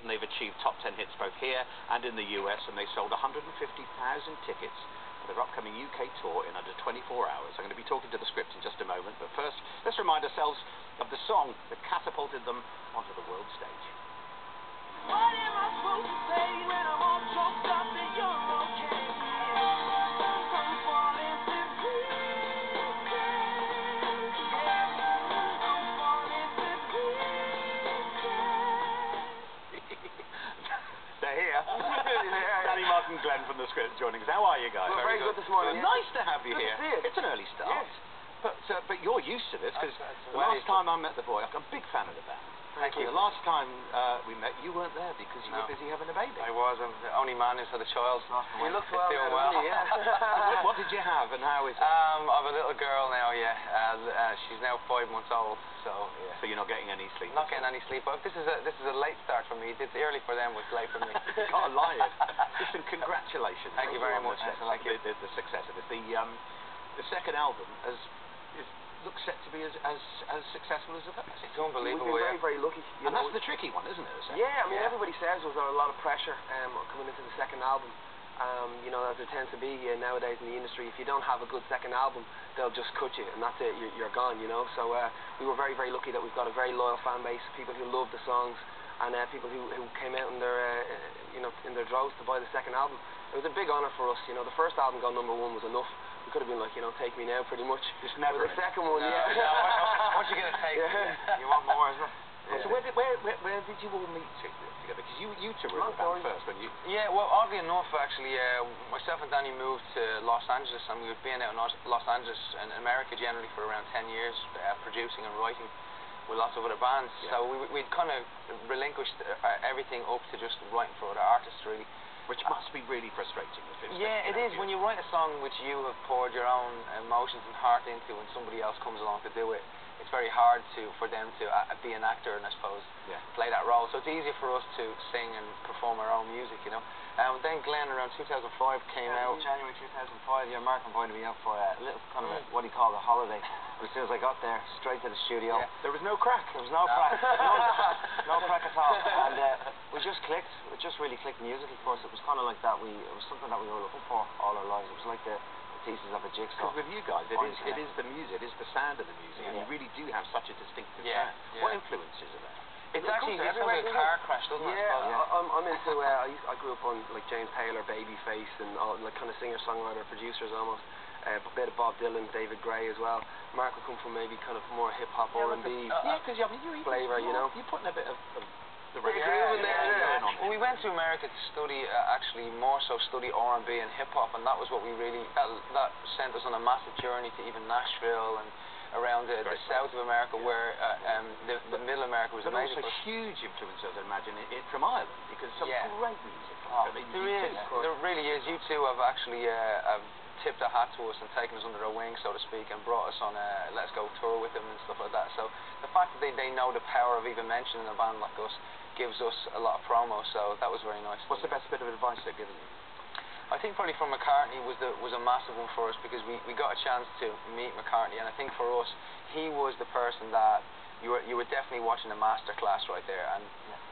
and they've achieved top 10 hits both here and in the US, and they sold 150,000 tickets for their upcoming UK tour in under 24 hours. I'm going to be talking to the Script in just a moment, but first, let's remind ourselves of the song that catapulted them onto the world stage. What am I supposed to say when I'm all choked up that you're okay? I'm falling to pieces, yeah. I'm falling to pieces. They're here. Danny, Mark and Glenn from the Script joining us. How are you guys? Well, very good this morning. Well, nice to have you good here. To see you. It's an early start. Yes. But you're used to this, because the last time I met the boy, I'm a big fan of the band. Thank you. The last time we met, you weren't there because you were busy having a baby. I was. I'm the only man who's had a child. You look well, doing well. yeah. What did you have, and how is it? I have a little girl now, yeah. She's now 5 months old, so yeah. So you're not getting any sleep? Not getting any sleep. But this is a late start for me. It's early for them, but it's late for me. You can't lie it. Listen, congratulations. Thank you very much. Thank you. The success of this. The second album looks set to be as successful as the first. It's unbelievable. We've been very, very lucky. And that's the tricky one, isn't it? Yeah, I mean, everybody says there's a lot of pressure coming into the second album. You know, as there tends to be nowadays in the industry, if you don't have a good second album, they'll just cut you, and that's it. You're gone, you know. So we were very, very lucky that we've got a very loyal fan base, people who love the songs, and people who came out in their in their droves to buy the second album. It was a big honour for us. You know, the first album going #1 was enough. We could have been like, you know, take me now, pretty much. Just never. But the second one, no, yeah. No, what you gonna take? Yeah. You want more, is it? Yeah. So where did you all meet together? Because you two were in the band first, when you. Yeah, well, oddly enough, actually, myself and Danny moved to Los Angeles, and we've been out in Los Angeles and America generally for around 10 years, producing and writing with lots of other bands. Yeah. So we'd kind of relinquished everything up to just writing for other artists, really. Which must be really frustrating. Yeah, it is. When you write a song which you have poured your own emotions and heart into, and somebody else comes along to do it, it's very hard for them to be an actor and, I suppose, play that role. So it's easier for us to sing and perform our own music, you know. Then Glenn, around 2005, came out. January 2005, yeah, Mark invited me out for a little kind of what he called a holiday. As soon as I got there, straight to the studio. Yeah. There was no crack. There was no crack. No crack at all. And we just clicked. It just really clicked musically for us. It was kind of like that. It was something that we were looking for all our lives. It was like the pieces of a jigsaw. Because with you guys, it is the music, it is the sound of the music, and you really do have such a distinctive sound. What influences are there? It's actually just like a car crash, doesn't it? Yeah, I'm into. I grew up on like James Taylor, Babyface, and all like kind of singer-songwriter producers almost. A bit of Bob Dylan, David Gray as well. Mark would come from maybe kind of more hip hop R&B flavour, you know. You're putting a bit of the groove in there. Well, we went to America to study, actually more so study R&B and hip hop, and that was what we really that sent us on a massive journey to even Nashville and around the south of America, where the middle America was amazing. But also huge influences, I imagine, from Ireland, because some great music. There really is. You two have actually tipped a hat to us and taken us under their wing, so to speak, and brought us on a Let's Go tour with them and stuff like that. So the fact that they know the power of even mentioning a band like us gives us a lot of promo, so that was very nice. What's the best bit of advice they've given you? I think probably from McCartney was a massive one for us, because we got a chance to meet McCartney, and I think for us, he was the person that you were definitely watching a masterclass right there. And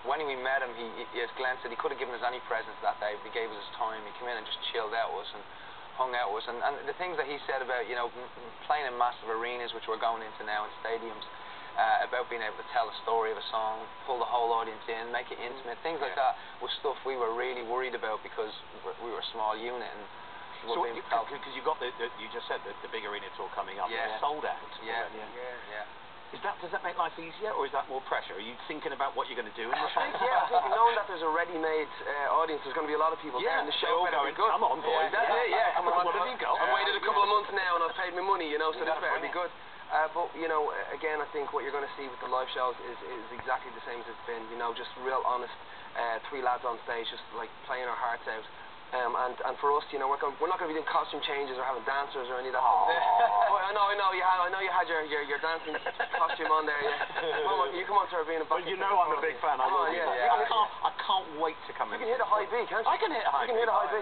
when we met him, he, as Glenn said, he could have given us any presents that day, but he gave us his time. He came in and just chilled out with us and hung out with us, and the things that he said about, you know, playing in massive arenas, which we're going into now, in stadiums, about being able to tell a story of a song, pull the whole audience in, make it intimate, things like that was stuff we were really worried about, because we were a small unit. And so because you got you just said the big arena tour coming up, it's sold out. Does that make life easier, or is that more pressure? Are you thinking about what you're going to do in the show? I think knowing that there's a ready-made audience, there's going to be a lot of people there, and the show better be good. Come on, boys. That's it, come on. What have you got? I've waited a couple of months now, and I've paid my money, you know, so this better be good. But, you know, again, I think what you're going to see with the live shows is exactly the same as it's been, you know, just real honest, three lads on stage, just like playing our hearts out. And for us, you know, we're not going to be doing costume changes or having dancers or any of that. I know you had your dancing costume on there. Yeah. You come on to Urbana. Well, you know I'm a big fan. I can't wait to come in. You can hit a high B, can't you? I can hit a high B.